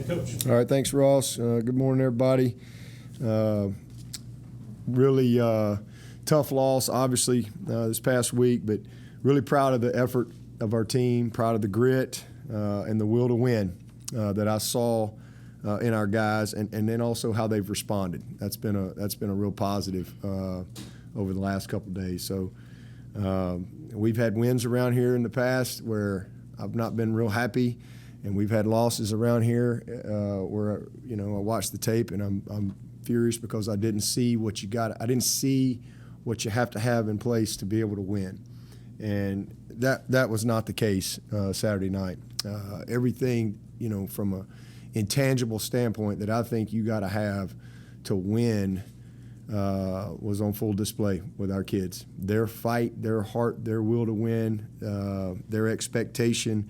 head coach. All right, thanks, Ross. Good morning, everybody. Really tough loss, obviously, this past week, but really proud of the effort of our team, proud of the grit and the will to win that I saw in our guys, and then also how they've responded. That's been a real positive over the last couple of days. So we've had wins around here in the past where I've not been real happy, and we've had losses around here where I watched the tape and I'm furious because I didn't see what you got. I didn't see what you have to have in place to be able to win, and that was not the case Saturday night. Everything from a intangible standpoint that I think you got to have to win was on full display with our kids. Their fight, their heart, their will to win, their expectation,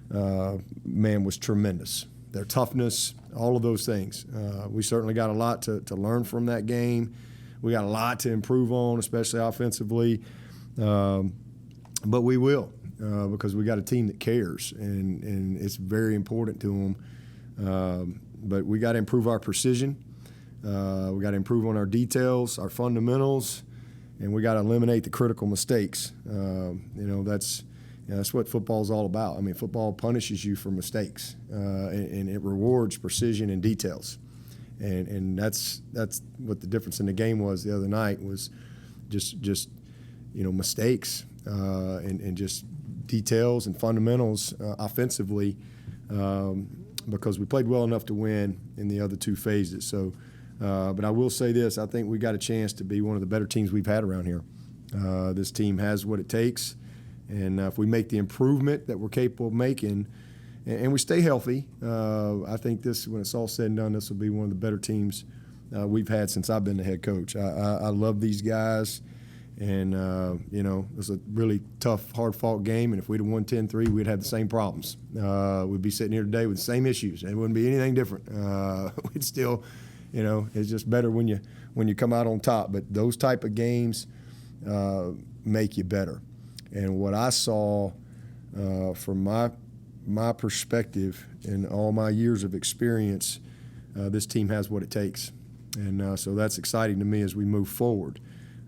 was tremendous. Their toughness, all of those things. We certainly got a lot to learn from that game. We got a lot to improve on, especially offensively. But we will, because we got a team that cares, and it's very important to them. But we got to improve our precision. We got to improve on our details, our fundamentals, and we got to eliminate the critical mistakes. That's what football's all about. I mean, football punishes you for mistakes, and it rewards precision and details. And that's what the difference in the game was the other night, was just mistakes and just details and fundamentals offensively, because we played well enough to win in the other two phases. So, but I will say this: I think we got a chance to be one of the better teams we've had around here. This team has what it takes. And if we make the improvement that we're capable of making, and we stay healthy, I think when it's all said and done, this will be one of the better teams we've had since I've been the head coach. I love these guys, and it was a really tough, hard-fought game. And if we'd have won 10-3, we'd have the same problems. We'd be sitting here today with the same issues. It wouldn't be anything different. We'd still, it's just better when you come out on top. But those type of games make you better. And what I saw from my perspective in all my years of experience, this team has what it takes. And so that's exciting to me as we move forward.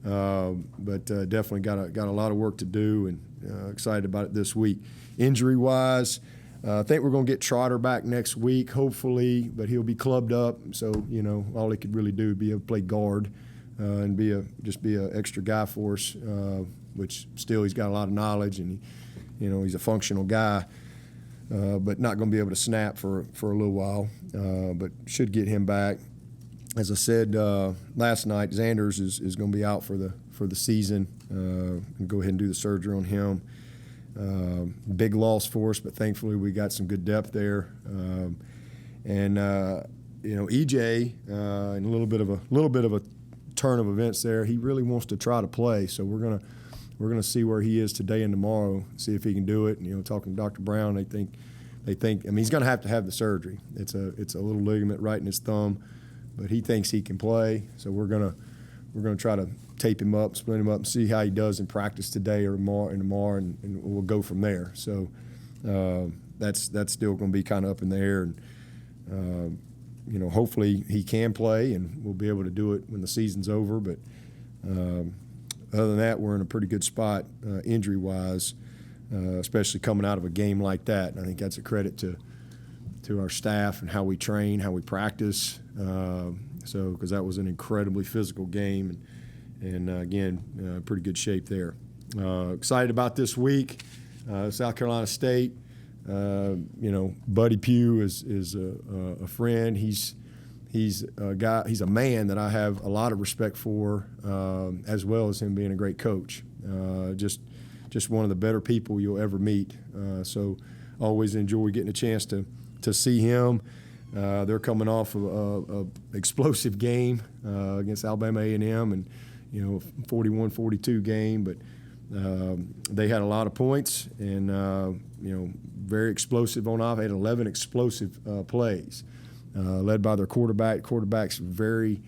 But definitely got a lot of work to do, and excited about it this week. Injury-wise, I think we're going to get Trotter back next week, hopefully, but he'll be clubbed up. So, all he could really do would be able to play guard and be an extra guy for us, which still he's got a lot of knowledge, and he's a functional guy, but not going to be able to snap for a little while, but should get him back. As I said last night, Xanders is going to be out for the season. Go ahead and do the surgery on him. Big loss for us, but thankfully we got some good depth there. EJ, in a little bit of a turn of events there, he really wants to try to play. So we're gonna see where he is today and tomorrow, see if he can do it. And, talking to Dr. Brown, they think. I mean, he's gonna have to have the surgery. It's a little ligament right in his thumb, but he thinks he can play. So we're gonna try to tape him up, split him up, and see how he does in practice today or tomorrow, and we'll go from there. So that's still gonna be kind of up in the air. And hopefully he can play, and we'll be able to do it when the season's over. But other than that, we're in a pretty good spot injury-wise, especially coming out of a game like that. And I think that's a credit to our staff and how we train, how we practice. Because that was an incredibly physical game, and again, pretty good shape there. Excited about this week, South Carolina State. Buddy Pugh is a friend. He's a guy. He's a man that I have a lot of respect for, as well as him being a great coach. Just one of the better people you'll ever meet. So always enjoy getting a chance to see him. They're coming off of a explosive game against Alabama A&M, and 41-42 game, but they had a lot of points, and very explosive on offense. They had 11 explosive plays, led by their quarterback. Quarterback's very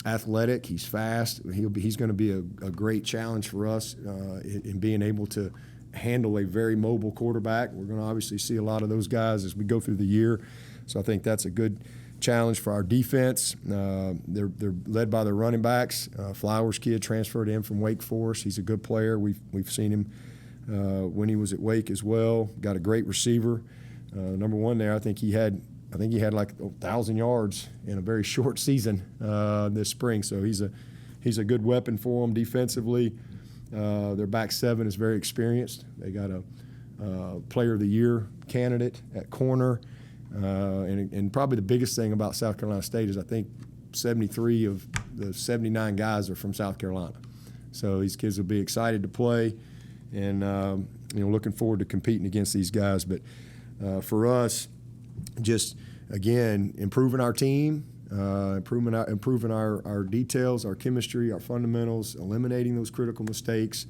athletic. He's fast. He's going to be a great challenge for us in being able to handle a very mobile quarterback. We're going to obviously see a lot of those guys as we go through the year. So I think that's a good challenge for our defense. They're led by their running backs. Flowers kid transferred in from Wake Forest. He's a good player. We've seen him when he was at Wake as well. Got a great receiver. Number one there, I think he had like 1,000 yards in a very short season this spring. So he's a good weapon for them defensively. Their back seven is very experienced. They got a Player of the Year candidate at corner. And probably the biggest thing about South Carolina State is I think 73 of the 79 guys are from South Carolina. So these kids will be excited to play, and looking forward to competing against these guys. But for us, just again improving our team, improving our details, our chemistry, our fundamentals, eliminating those critical mistakes.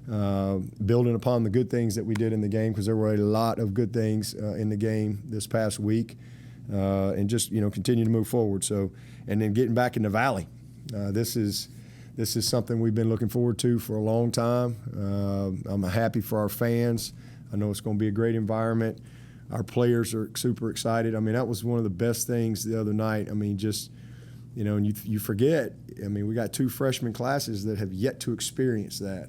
Building upon the good things that we did in the game, because there were a lot of good things in the game this past week, and just continue to move forward. So, and then getting back in the Valley, this is something we've been looking forward to for a long time. I'm happy for our fans. I know it's going to be a great environment. Our players are super excited. I mean, that was one of the best things the other night. I mean, just and you forget. I mean, we got 2 freshman classes that have yet to experience that.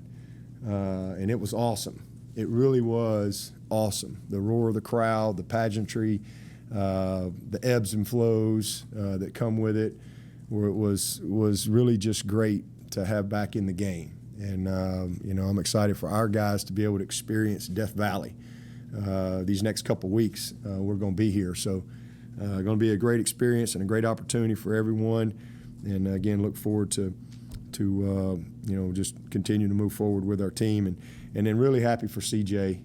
And it was awesome. It really was awesome. The roar of the crowd, the pageantry, the ebbs and flows that come with it, was really just great to have back in the game. And I'm excited for our guys to be able to experience Death Valley these next couple weeks. We're going to be here, so going to be a great experience and a great opportunity for everyone. And again, look forward to just continue to move forward with our team, and then really happy for CJ.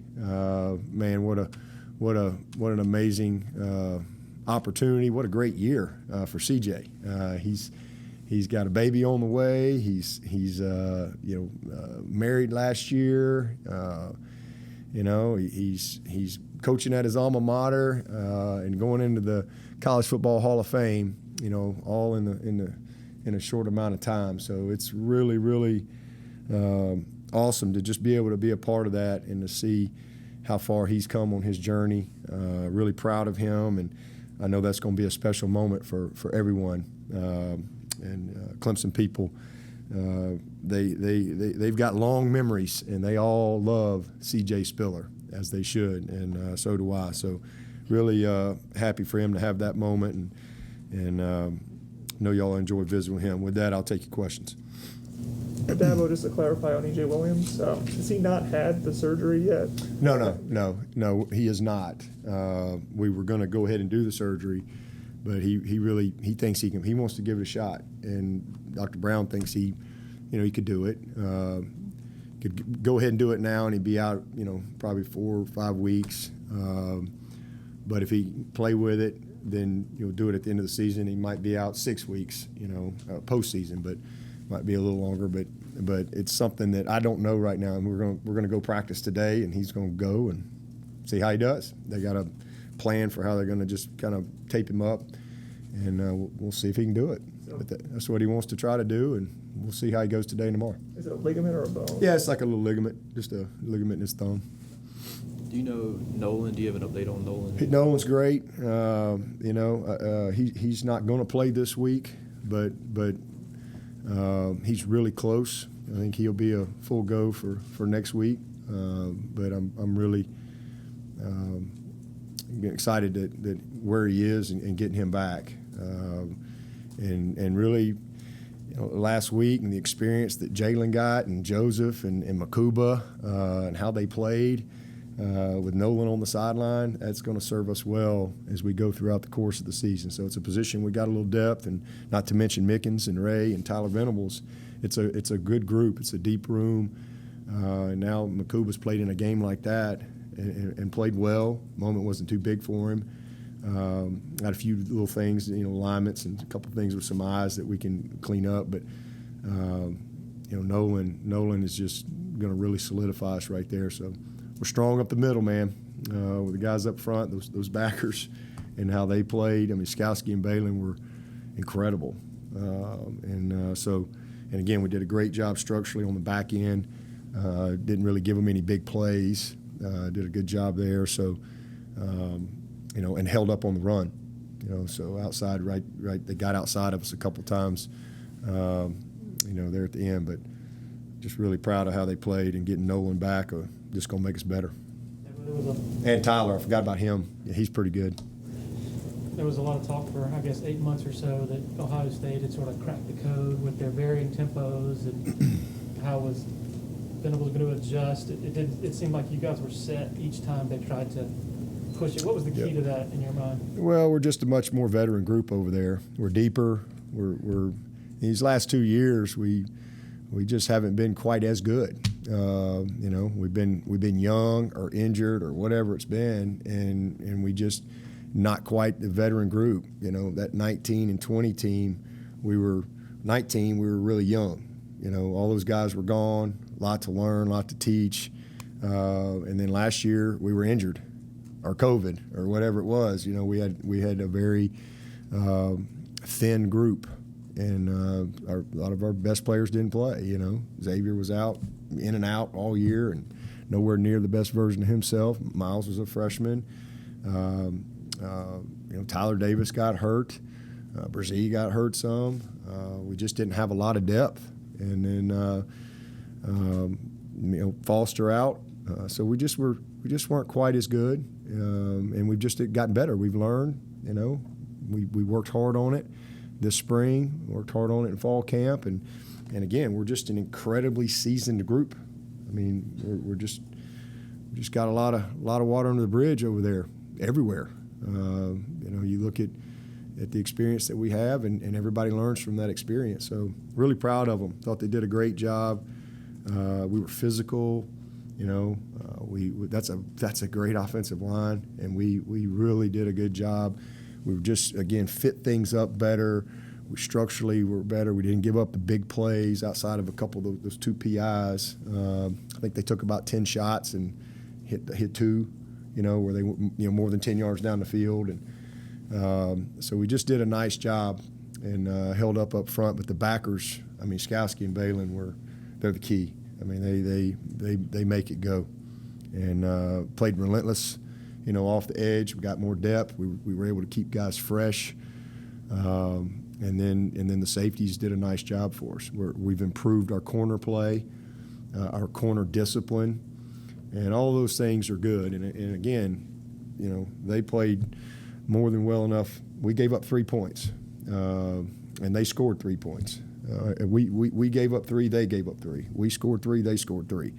Man, what an amazing opportunity! What a great year for CJ. He's got a baby on the way. He's married last year. He's coaching at his alma mater and going into the College Football Hall of Fame. All in a short amount of time. So it's really, really awesome to just be able to be a part of that and to see how far he's come on his journey. Really proud of him, and I know that's going to be a special moment for everyone. And Clemson people, they've got long memories, and they all love C.J. Spiller, as they should, and so do I. So really happy for him to have that moment, and know y'all enjoy visiting with him. With that, I'll take your questions. Dabo, just to clarify on E.J. Williams, has he not had the surgery yet? No, he is not. We were going to go ahead and do the surgery, but he thinks he can. He wants to give it a shot, and Dr. Brown thinks he could do it. Could go ahead and do it now, and he'd be out, probably 4 or 5 weeks. But if he play with it, then you'll do it at the end of the season. He might be out 6 weeks, postseason, but might be a little longer. But it's something that I don't know right now. And we're gonna go practice today, and he's gonna go and see how he does. They got a plan for how they're gonna just kind of tape him up, and we'll see if he can do it. So, but that's what he wants to try to do, and we'll see how he goes today and tomorrow. Is it a ligament or a bone? Yeah, it's like a little ligament, just a ligament in his thumb. Do you know Nolan? Do you have an update on Nolan? Nolan's great. He's not going to play this week, but he's really close. I think he'll be a full go for next week. But I'm really excited that where he is and getting him back. And really, last week and the experience that Jalen got and Joseph and Makuba and how they played. With Nolan on the sideline, that's going to serve us well as we go throughout the course of the season. So it's a position we got a little depth, and not to mention Mickens and Ray and Tyler Venables. It's a good group. It's a deep room. And now Makuba's played in a game like that and played well. Moment wasn't too big for him. Got a few little things, alignments and a couple of things with some eyes that we can clean up. But Nolan is just going to really solidify us right there. So. We're strong up the middle, man, with the guys up front, those backers, and how they played. I mean, Skowski and Balin were incredible. And again, we did a great job structurally on the back end. Didn't really give them any big plays. Did a good job there. So, and held up on the run. So outside, right, they got outside of us a couple times, there at the end. But just really proud of how they played, and getting Nolan back just going to make us better. And Tyler, I forgot about him. Yeah, he's pretty good. There was a lot of talk for, I guess, 8 months or so that Ohio State had sort of cracked the code with their varying tempos and how was Venables going to adjust. It seemed like you guys were set each time they tried to push it. What was the key to that in your mind? Well, we're just a much more veteran group over there. We're deeper. We're these last 2 years we just haven't been quite as good. We've been young or injured or whatever it's been, and we just not quite the veteran group. That 19 and 20 team, we were 19. We were really young. All those guys were gone. A lot to learn, a lot to teach. And then last year we were injured, or COVID, or whatever it was. We had a very thin group, and a lot of our best players didn't play. Xavier was out, in and out all year, and nowhere near the best version of himself. Miles was a freshman. Tyler Davis got hurt. Brzee got hurt some. We just didn't have a lot of depth. And then Foster out. So we just weren't quite as good. And we've just gotten better. We've learned. We worked hard on it this spring. Worked hard on it in fall camp. And again, we're just an incredibly seasoned group. I mean, we just got a lot of water under the bridge over there, everywhere. You look at the experience that we have, and everybody learns from that experience. So really proud of them. Thought they did a great job. We were physical. That's a great offensive line, and we really did a good job. We were just, again, fit things up better. We structurally were better. We didn't give up the big plays outside of a couple of those 2 PIs. I think they took about 10 shots and hit 2. Where they more than 10 yards down the field, and so we just did a nice job and held up front. But the backers, Skowski and Balin they're the key. They make it go, and played relentless, off the edge. We got more depth. We were able to keep guys fresh, and then the safeties did a nice job for us. We've improved our corner play, our corner discipline. And all those things are good. And again, they played more than well enough. We gave up 3 points, and they scored 3 points. We gave up 3, they gave up 3. We scored 3, they scored 3.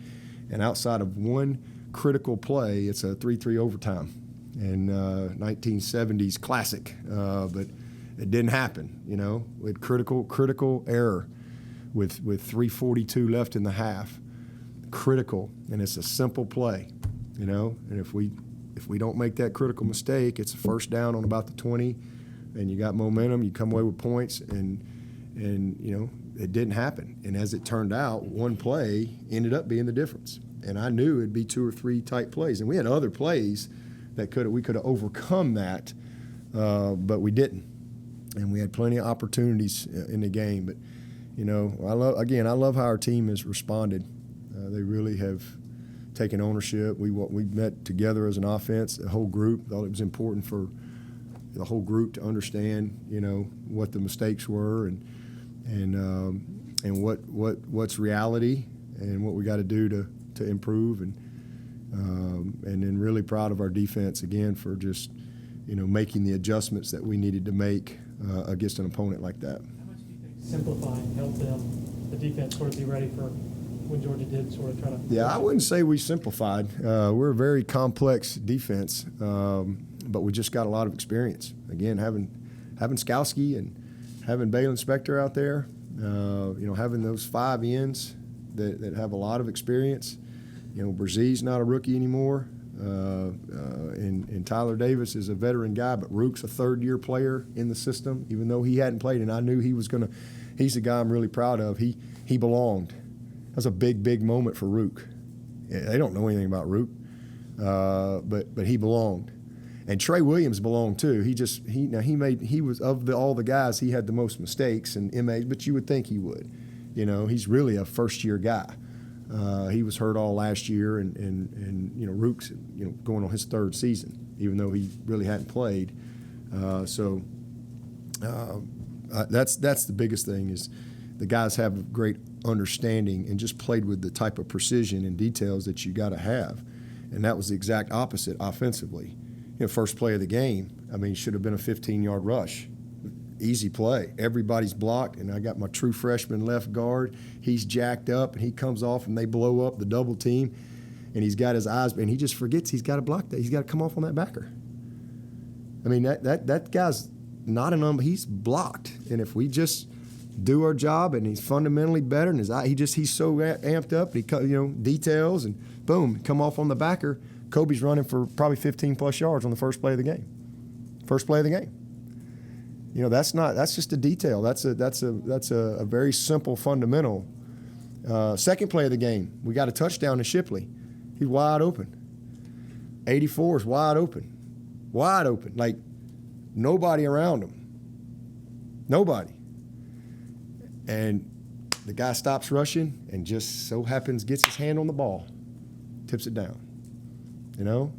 And outside of one critical play, it's a 3-3 overtime. And 1970s classic, but it didn't happen. We had critical error with 3:42 left in the half. Critical, and it's a simple play, and if we don't make that critical mistake, it's a first down on about the 20, and you got momentum, you come away with points, and it didn't happen. And as it turned out, one play ended up being the difference. And I knew it'd be 2 or 3 tight plays, and we had other plays that we could have overcome that, but we didn't. And we had plenty of opportunities in the game. But I love how our team has responded. They really have taken ownership. We met together as an offense, the whole group. Thought it was important for the whole group to understand, what the mistakes were and what's reality and what we got to do to improve. And then really proud of our defense again for just making the adjustments that we needed to make against an opponent like that. How much do you think simplifying helped them, the defense, sort of be ready for when Georgia did sort of try to? Yeah, I wouldn't say we simplified. We're a very complex defense, but we just got a lot of experience. Again, having Skowski and having Balin Spector out there, having those 5 ends that have a lot of experience. Brzee's not a rookie anymore, and Tyler Davis is a veteran guy, but Rook's a third-year player in the system, even though he hadn't played, and I knew he was going to. He's the guy I'm really proud of. He belonged. That's a big moment for Rook. They don't know anything about Rook, but he belonged, and Trey Williams belonged too. He was of all the guys, he had the most mistakes and MAs, but you would think he would. He's really a first-year guy. He was hurt all last year, and Rook's going on his 3rd season, even though he really hadn't played. That's the biggest thing is the guys have great understanding and just played with the type of precision and details that you got to have. And that was the exact opposite offensively. First play of the game, should have been a 15-yard rush. Easy play. Everybody's blocked, and I got my true freshman left guard. He's jacked up, and he comes off, and they blow up the double team, and he's got his eyes, and he just forgets he's got to block that. He's got to come off on that backer. That guy's not he's blocked. And if we just do our job, and he's fundamentally better, and he's so amped up, and he details, and boom, come off on the backer. Kobe's running for probably 15+ yards on the first play of the game. First play of the game. That's just a detail. That's a very simple fundamental. Second play of the game, we got a touchdown to Shipley. He's wide open. 84 is wide open. Wide open. Like nobody around him. Nobody. And the guy stops rushing and just so happens gets his hand on the ball, tips it down. Then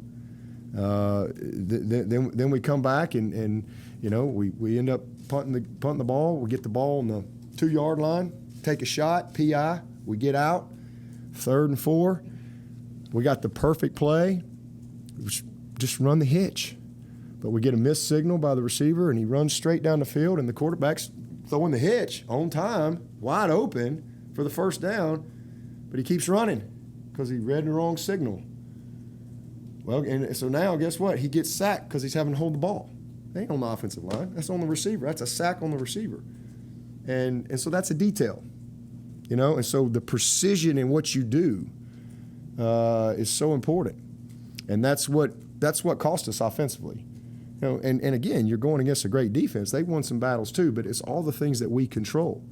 we come back and we end up punting the ball. We get the ball on the 2-yard line, take a shot, PI. We get out, 3rd and 4. We got the perfect play. Just run the hitch. But we get a missed signal by the receiver, and he runs straight down the field, and the quarterback's throwing the hitch on time, wide open for the first down, but he keeps running because he read the wrong signal. Well, and so now guess what? He gets sacked because he's having to hold the ball. That ain't on the offensive line. That's on the receiver. That's a sack on the receiver. And so that's a detail, And so the precision in what you do is so important. And that's what cost us offensively. And again, you're going against a great defense. They won some battles too, but it's all the things that we control.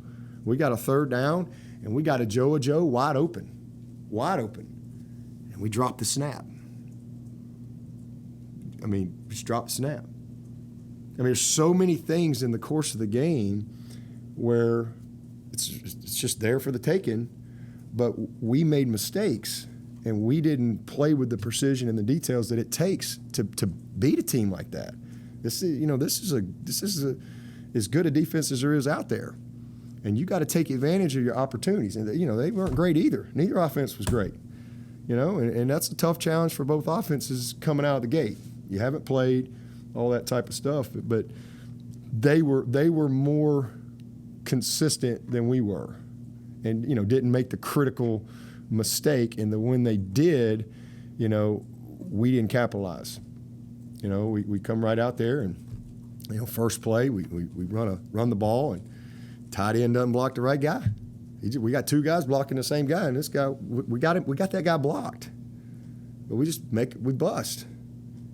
We got a 3rd down, and we got a Joe wide open, and we dropped the snap. Just drop the snap. There's so many things in the course of the game where it's just there for the taking, but we made mistakes and we didn't play with the precision and the details that it takes to beat a team like that. This is as good a defense as there is out there, and you got to take advantage of your opportunities. And they weren't great either. Neither offense was great. And that's a tough challenge for both offenses coming out of the gate. You haven't played, all that type of stuff, but they were more consistent than we were, and didn't make the critical mistake. And when they did, we didn't capitalize. We come right out there and first play we run the ball, and tight end doesn't block the right guy. We got 2 guys blocking the same guy, and this guy we got that guy blocked, but we bust.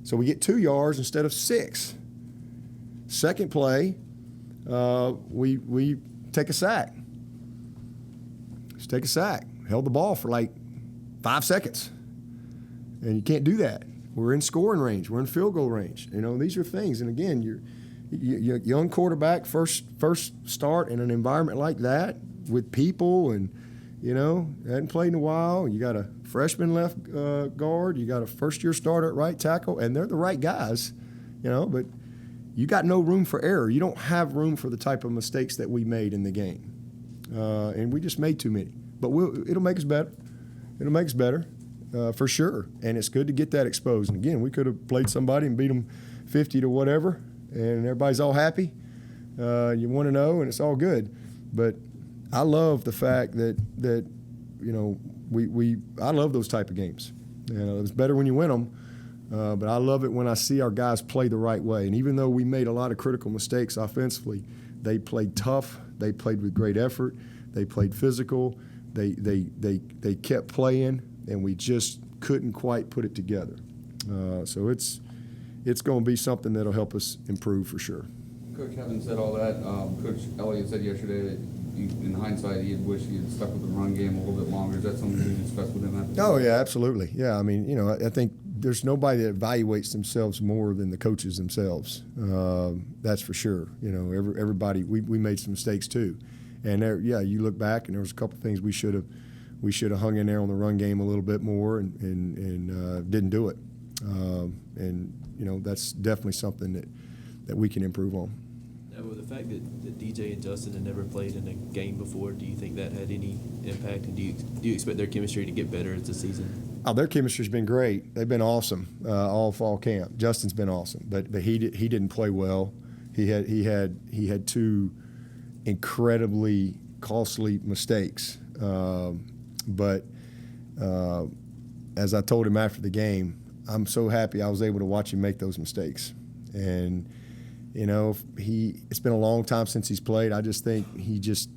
So we get 2 yards instead of 6. Second play, we take a sack. Just take a sack. Held the ball for like 5 seconds. And you can't do that. We're in scoring range. We're in field goal range. These are things. And again, you're young quarterback, first start in an environment like that with people, and hadn't played in a while. You got a freshman left guard. You got a first-year starter at right tackle, and they're the right guys, but you got no room for error. You don't have room for the type of mistakes that we made in the game, and we just made too many. But it'll make us better. It'll make us better, for sure, and it's good to get that exposed. And again, we could have played somebody and beat them 50 to whatever, and everybody's all happy. You want to know, and it's all good. But I love the fact that I love those type of games. It's better when you win them, but I love it when I see our guys play the right way. And even though we made a lot of critical mistakes offensively, they played tough. They played with great effort. They played physical. They kept playing, and we just couldn't quite put it together. So it's going to be something that'll help us improve for sure. Coach, having said all that, Coach Elliott said yesterday that in hindsight, he'd wish he had stuck with the run game a little bit longer. Is that something you discussed with him after? Oh, yeah, absolutely. Yeah, I think there's nobody that evaluates themselves more than the coaches themselves. That's for sure. Everybody, we made some mistakes too. And you look back, and there was a couple of things we should have hung in there on the run game a little bit more, and didn't do it. And that's definitely something we can improve on. Now, with the fact that DJ and Justin had never played in a game before, do you think that had any impact? And do you expect their chemistry to get better as the season? Oh, their chemistry's been great. They've been awesome all fall camp. Justin's been awesome, but he didn't play well. He had two incredibly costly mistakes. But as I told him after the game, I'm so happy I was able to watch him make those mistakes. And you know, it's been a long time since he's played. I just think he just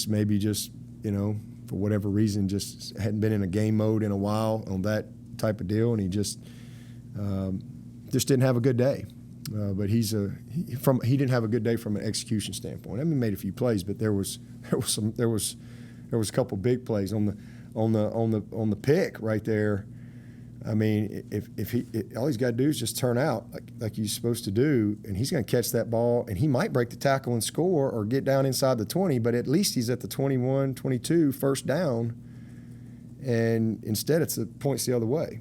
maybe just, you know, for whatever reason, just hadn't been in a game mode in a while on that type of deal, and he just didn't have a good day. But he didn't have a good day from an execution standpoint. I mean, he made a few plays, but there was a couple big plays on the pick right there. I mean, if all he's got to do is just turn out like he's supposed to do, and he's going to catch that ball, and he might break the tackle and score or get down inside the 20, but at least he's at the 21, 22, first down, and instead it's the points the other way.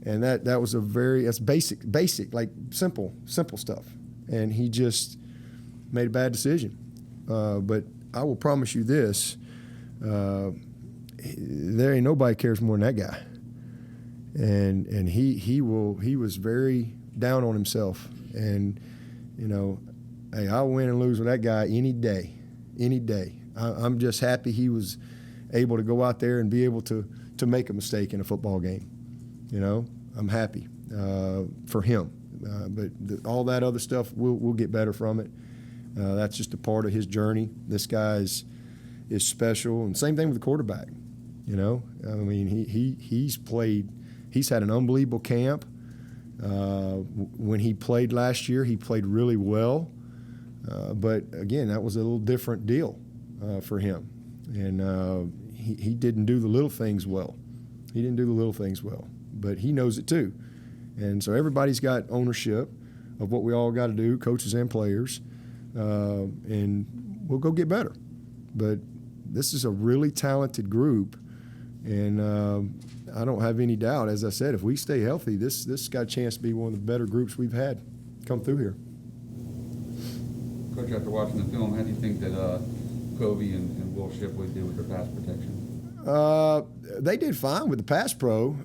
And that was that's basic, like simple stuff. And he just made a bad decision. But I will promise you this, there ain't nobody cares more than that guy. And he was very down on himself. And, you know, hey, I'll win and lose with that guy any day. I'm just happy he was able to go out there and be able to make a mistake in a football game. You know, I'm happy for him. But all that other stuff, we'll get better from it. That's just a part of his journey. This guy is special. And same thing with the quarterback. You know, I mean, he's had an unbelievable camp. When he played last year, he played really well. But again, that was a little different deal for him. And he didn't do the little things well. But he knows it too. And so everybody's got ownership of what we all got to do, coaches and players, and we'll go get better. But this is a really talented group, and I don't have any doubt, as I said, if we stay healthy, this got a chance to be one of the better groups we've had come through here. Coach, after watching the film, how do you think that Covey and Will Shipley did with their pass protection? They did fine with the pass pro.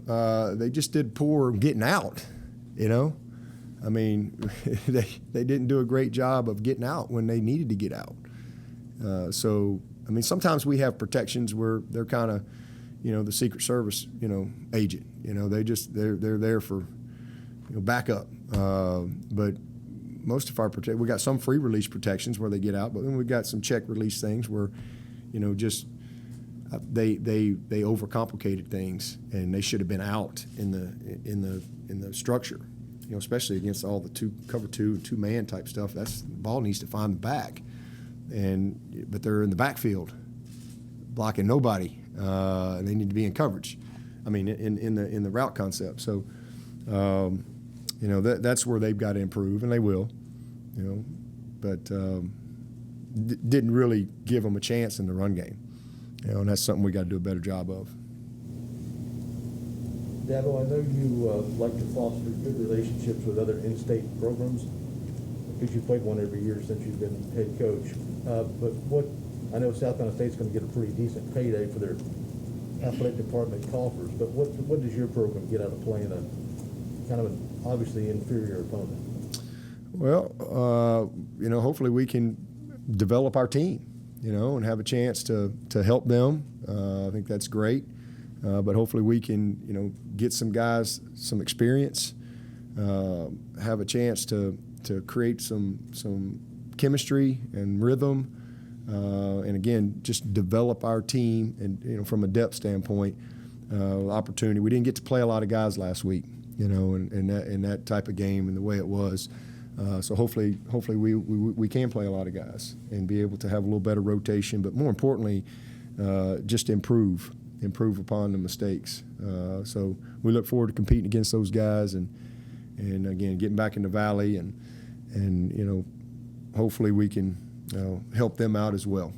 They just did poor getting out, you know. I mean, they didn't do a great job of getting out when they needed to get out. So, I mean, sometimes we have protections where they're kind of, you know, the Secret Service, you know, agent. You know, they're there for, you know, backup. But most of our we got some free release protections where they get out, but then we've got some check release things where, you know, just they overcomplicated things, and they should have been out in the structure, you know, especially against all the cover two man type stuff. The ball needs to find the back, but they're in the backfield, blocking nobody. They need to be in coverage. I mean, in the route concept. So, you know, that's where they've got to improve, and they will, you know, but didn't really give them a chance in the run game. You know, and that's something we got to do a better job of. Dabo, I know you like to foster good relationships with other in-state programs because you've played one every year since you've been head coach. But I know South Carolina State's going to get a pretty decent payday for their athletic department coffers. But what does your program get out of playing a kind of an obviously inferior opponent? Well, you know, hopefully we can develop our team, you know, and have a chance to help them. I think that's great. But hopefully we can, you know, get some guys some experience, have a chance to create some chemistry and rhythm, and again, just develop our team and, you know, from a depth standpoint, opportunity. We didn't get to play a lot of guys last week, you know, in that type of game and the way it was. So hopefully we can play a lot of guys and be able to have a little better rotation, but more importantly, just improve upon the mistakes. So we look forward to competing against those guys and again getting back in the Valley and you know, hopefully we can help them out as well.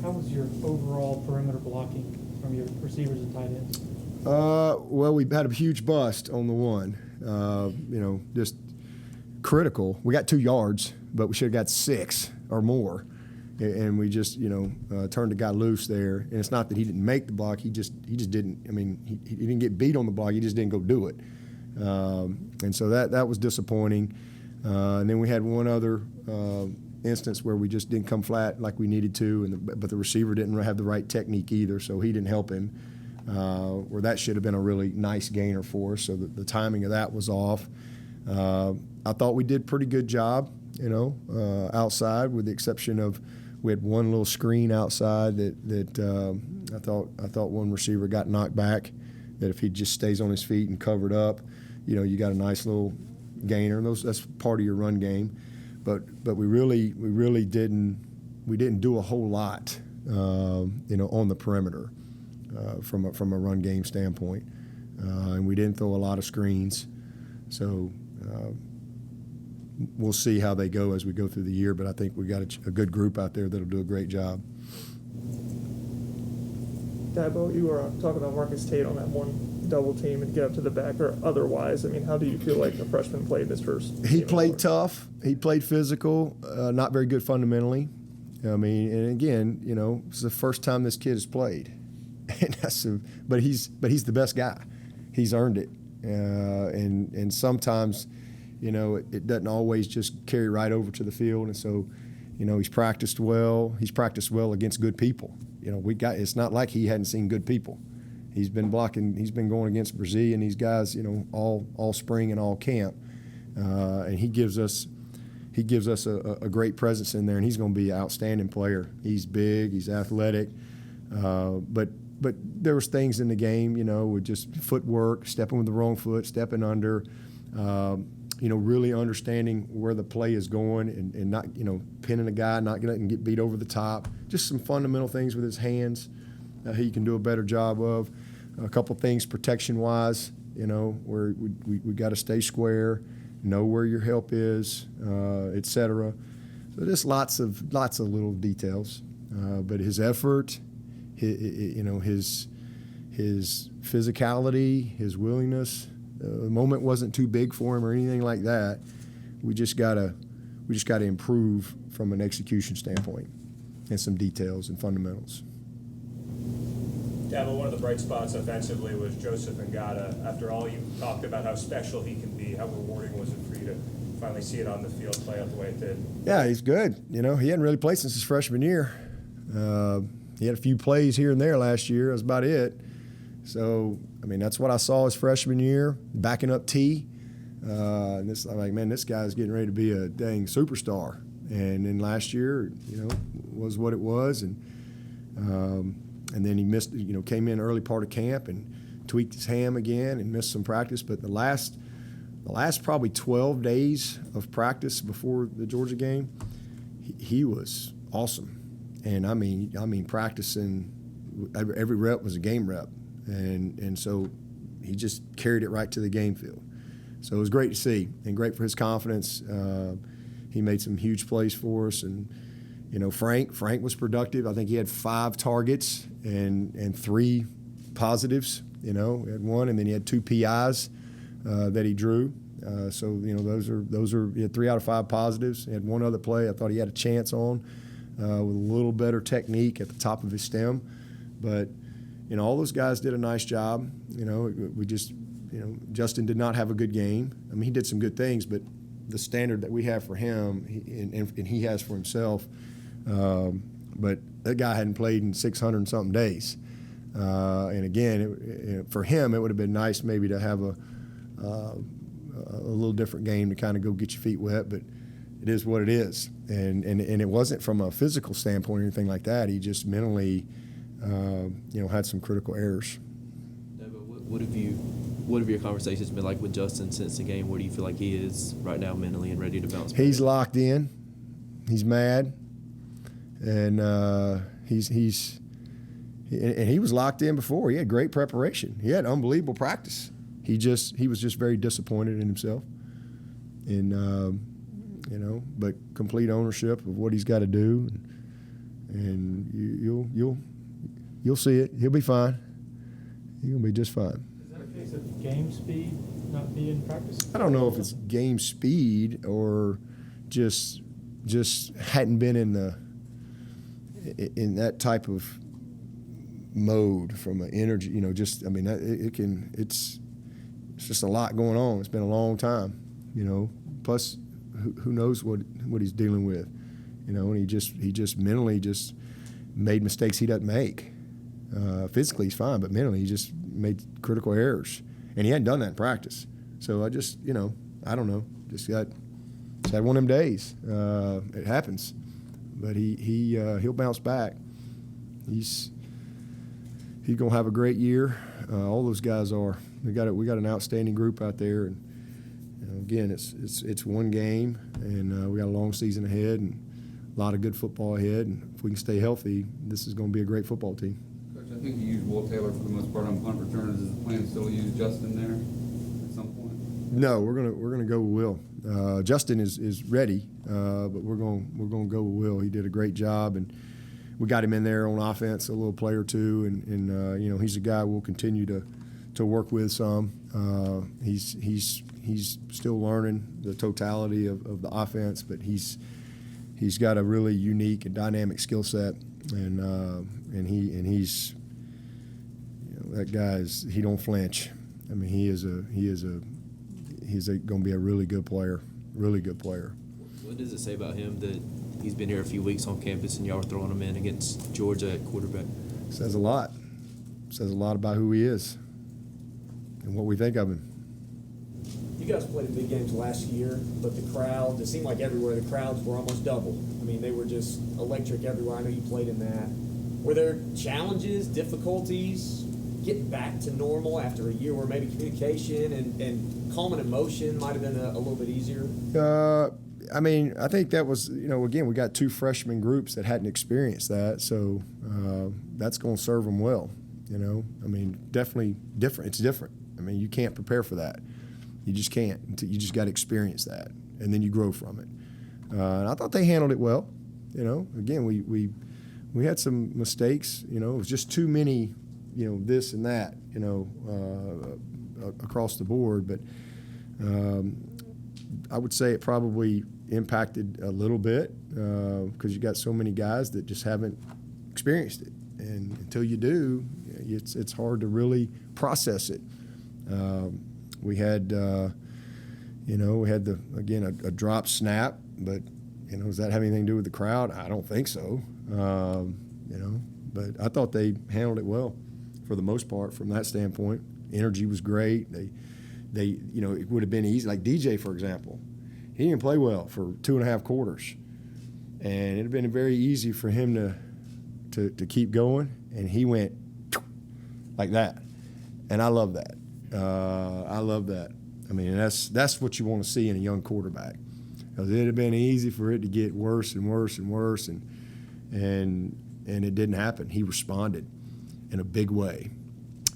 How was your overall perimeter blocking from your receivers and tight ends? Well, we had a huge bust on the one. You know, just critical. We got 2 yards, but we should have got 6 or more. And we just, turned the guy loose there. And it's not that he didn't make the block. He just didn't. I mean, he didn't get beat on the block. He just didn't go do it. And so that was disappointing. And then we had one other instance where we just didn't come flat like we needed to, but the receiver didn't have the right technique either, so he didn't help him. Where that should have been a really nice gainer for us. So the timing of that was off. I thought we did a pretty good job, outside, with the exception of we had one little screen outside that I thought one receiver got knocked back. That if he just stays on his feet and covered up, you got a nice little gainer. That's part of your run game, but we really didn't do a whole lot, on the perimeter from a run game standpoint, and we didn't throw a lot of screens. So we'll see how they go as we go through the year, but I think we got a good group out there that'll do a great job. Dabo, you were talking about Marcus Tate on that one double team and get up to the back, or otherwise. I mean, how do you feel like the freshman played this first? He played tough. He played physical, not very good fundamentally. I mean, and again, it's the first time this kid has played. And but he's the best guy. He's earned it. And sometimes, it doesn't always just carry right over to the field. And so, he's practiced well. He's practiced well against good people. It's not like he hadn't seen good people. He's been blocking. He's been going against Brazil and these guys, all spring and all camp. And he gives us a great presence in there, and he's going to be an outstanding player. He's big. He's athletic. But there was things in the game, with just footwork, stepping with the wrong foot, stepping under, really understanding where the play is going and not, pinning a guy, not letting him get beat over the top. Just some fundamental things with his hands he can do a better job of. A couple things protection-wise, where we got to stay square, know where your help is, et cetera. So just lots of little details. But his effort, his physicality, his willingness. The moment wasn't too big for him or anything like that. We just gotta improve from an execution standpoint and some details and fundamentals. Dabo, one of the bright spots offensively was Joseph Ngata. After all you talked about how special he can be, how rewarding was it for you to finally see it on the field play out the way it did? Yeah, he's good. He hadn't really played since his freshman year. He had a few plays here and there last year. That's about it. So, I mean, that's what I saw his freshman year, backing up T. I'm like, man, this guy's getting ready to be a dang superstar. And then last year, was what it was. And then he missed, came in early part of camp and tweaked his ham again and missed some practice. But the last probably 12 days of practice before the Georgia game, he was awesome. And I mean, practicing, every rep was a game rep. And so he just carried it right to the game field. So it was great to see and great for his confidence. He made some huge plays for us. And, Frank was productive. I think he had 5 targets and 3 positives. He had 1, and then he had 2 PIs that he drew. So those are he had 3 out of 5 positives. He had 1 other play I thought he had a chance on with a little better technique at the top of his stem. But all those guys did a nice job. We just Justin did not have a good game. I mean, he did some good things, but the standard that we have for him and he has for himself. But that guy hadn't played in 600 and something days. And again, for him, it would have been nice maybe to have a little different game to kind of go get your feet wet, but it is what it is. And it wasn't from a physical standpoint or anything like that. He just mentally, had some critical errors. What have your conversations been like with Justin since the game? Where do you feel like he is right now mentally and ready to bounce back? He's locked in. He's mad. And he was locked in before. He had great preparation. He had unbelievable practice. He was just very disappointed in himself. And but complete ownership of what he's got to do. And you'll see it. He'll be fine. He'll be just fine. Is that a case of game speed not be in practice? I don't know if it's game speed or just hadn't been in that type of mode from an energy. You know, just I mean, it's just a lot going on. It's been a long time. You know, plus who knows what he's dealing with. You know, and he just mentally just made mistakes he doesn't make. Physically he's fine, but mentally he just made critical errors, and he hadn't done that in practice. So I just, you know, I don't know, just had one of them days. It happens, but he'll bounce back. He's gonna have a great year. All those guys are. We got an outstanding group out there, and you know, again, it's one game, and we got a long season ahead, and a lot of good football ahead. And if we can stay healthy, this is going to be a great football team. Coach, I think you used Will Taylor for the most part on punt returns. Is the plan still to use Justin there at some point? No, we're gonna go with Will. Justin is ready, but we're gonna go with Will. He did a great job, and we got him in there on offense a little play or two, and you know, he's a guy we'll continue to work with some. He's still learning the totality of the offense, but he's got a really unique and dynamic skill set, and he's, you know, that guy's, he don't flinch. I mean, he's going to be a really good player. What does it say about him that he's been here a few weeks on campus and y'all are throwing him in against Georgia at quarterback? Says a lot. Says a lot about who he is and what we think of him. You guys played in big games last year, but the crowd, it seemed like everywhere the crowds were almost double. I mean, they were just electric everywhere. I know you played in that. Were there challenges, difficulties, getting back to normal after a year where maybe communication and calming emotion might have been a little bit easier? I mean, I think that was, you know, again, we got two freshman groups that hadn't experienced that, so that's going to serve them well, you know. I mean, definitely different. It's different. I mean, you can't prepare for that. You just can't. You just got to experience that, and then you grow from it. And I thought they handled it well. You know, again, we had some mistakes. You know, it was just too many, you know, this and that, you know, across the board. But I would say it probably impacted a little bit because you got so many guys that just haven't experienced it, and until you do, it's hard to really process it. We had, you know, a drop snap, but, you know, does that have anything to do with the crowd? I don't think so. You know, but I thought they handled it well for the most part from that standpoint. Energy was great. They, you know, it would have been easy. Like DJ, for example, he didn't play well for 2.5 quarters, and it would have been very easy for him to keep going, and he went like that, and I love that. I love that. I mean, that's what you want to see in a young quarterback, because it'd have been easy for it to get worse and worse and worse, and it didn't happen. He responded in a big way,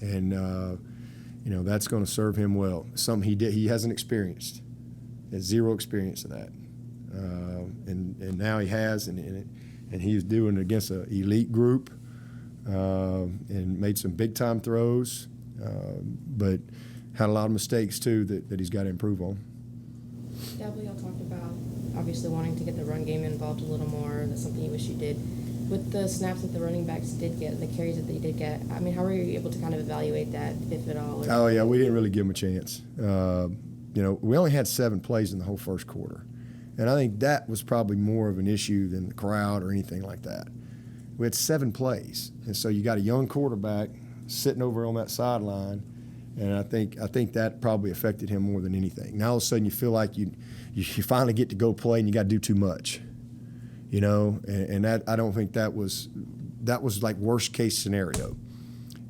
and you know, that's going to serve him well. Something he hasn't experienced. He has zero experience of that, and now he has, and he's doing it against an elite group, and made some big time throws. But had a lot of mistakes too that he's got to improve on. Dabo, y'all talked about obviously wanting to get the run game involved a little more. That's something you wish you did. With the snaps that the running backs did get and the carries that they did get, I mean, how were you able to kind of evaluate that, if at all? Oh yeah, we didn't really give them a chance. You know, we only had 7 plays in the whole first quarter, and I think that was probably more of an issue than the crowd or anything like that. We had 7 plays, and so you got a young quarterback sitting over on that sideline, and I think that probably affected him more than anything. Now all of a sudden you feel like you finally get to go play and you got to do too much, you know, and that, I don't think that was like worst case scenario.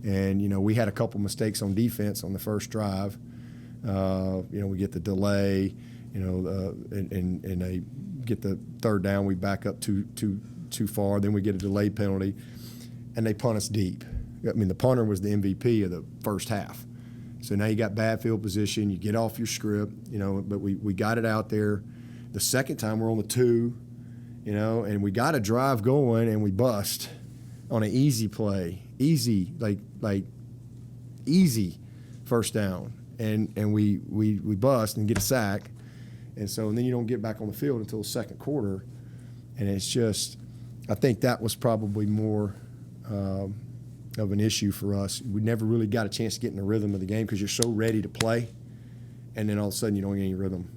And you know, we had a couple mistakes on defense on the first drive. You know, we get the delay, you know, and they get the third down, we back up too far, then we get a delay penalty, and they punt us deep. I mean, the punter was the MVP of the first half. So now you got bad field position, you get off your script, you know, but we got it out there. The second time we're on the 2, you know, and we got a drive going and we bust on an easy play, easy first down. and we bust and get a sack, and then you don't get back on the field until the second quarter, and it's just, I think that was probably more of an issue for us. We never really got a chance to get in the rhythm of the game because you're so ready to play, and then all of a sudden you don't get any rhythm.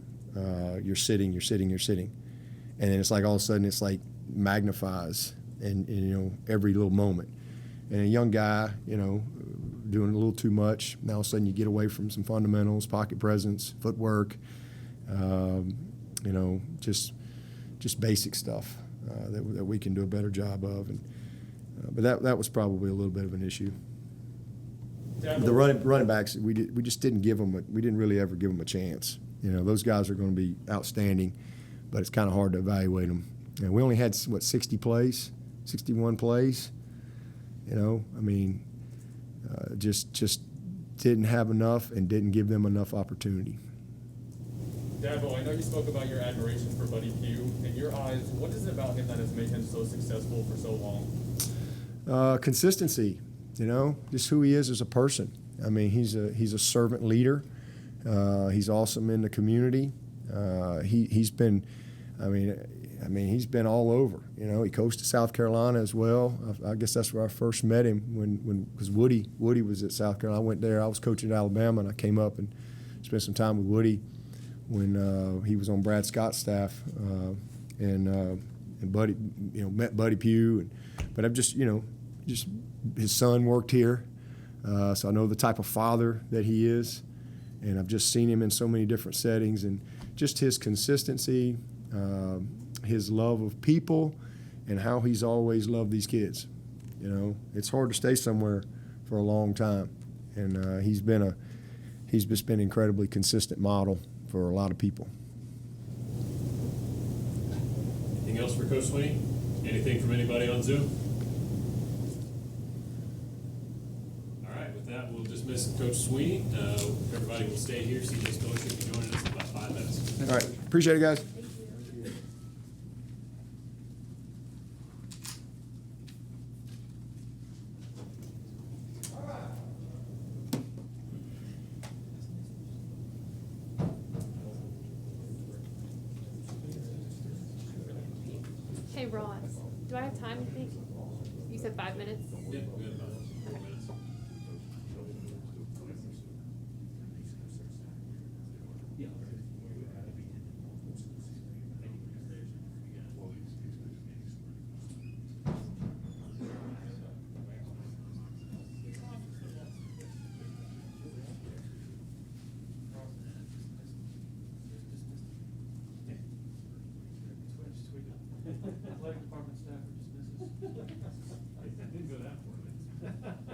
You're sitting, and then it's like all of a sudden it's like magnifies and you know, every little moment. And a young guy, you know, doing a little too much. Now all of a sudden you get away from some fundamentals, pocket presence, footwork, you know, just basic stuff that we can do a better job of. And but that was probably a little bit of an issue. The running backs, we just didn't give them. We didn't really ever give them a chance. You know, those guys are going to be outstanding, but it's kind of hard to evaluate them. And we only had 60 plays, 61 plays. You know, I mean, just didn't have enough and didn't give them enough opportunity. Dabo, I know you spoke about your admiration for Buddy Pugh. In your eyes, what is it about him that has made him so successful for so long? Consistency, you know, just who he is as a person. I mean, he's a servant leader. He's awesome in the community. He's been, I mean, he's been all over. You know, he coached at South Carolina as well. I guess that's where I first met him because Woody was at South Carolina. I went there. I was coaching at Alabama, and I came up and spent some time with Woody when he was on Brad Scott's staff, and Buddy, you know, met Buddy Pugh. But I've just his son worked here, so I know the type of father that he is, and I've just seen him in so many different settings, and just his consistency, his love of people, and how he's always loved these kids. You know, it's hard to stay somewhere for a long time, and he's just been an incredibly consistent model for a lot of people. Anything else for Coach Swinney? Anything from anybody on Zoom? All right, with that, we'll dismiss Coach Swinney. Everybody will stay here. CJ Stoltz will be joining us in about 5 minutes. All right, appreciate it, guys. Hey Ross, do I have time, you think? You said 5 minutes? Yeah, we have about 4 minutes. Athletic department staff are dismissed. I didn't go that far.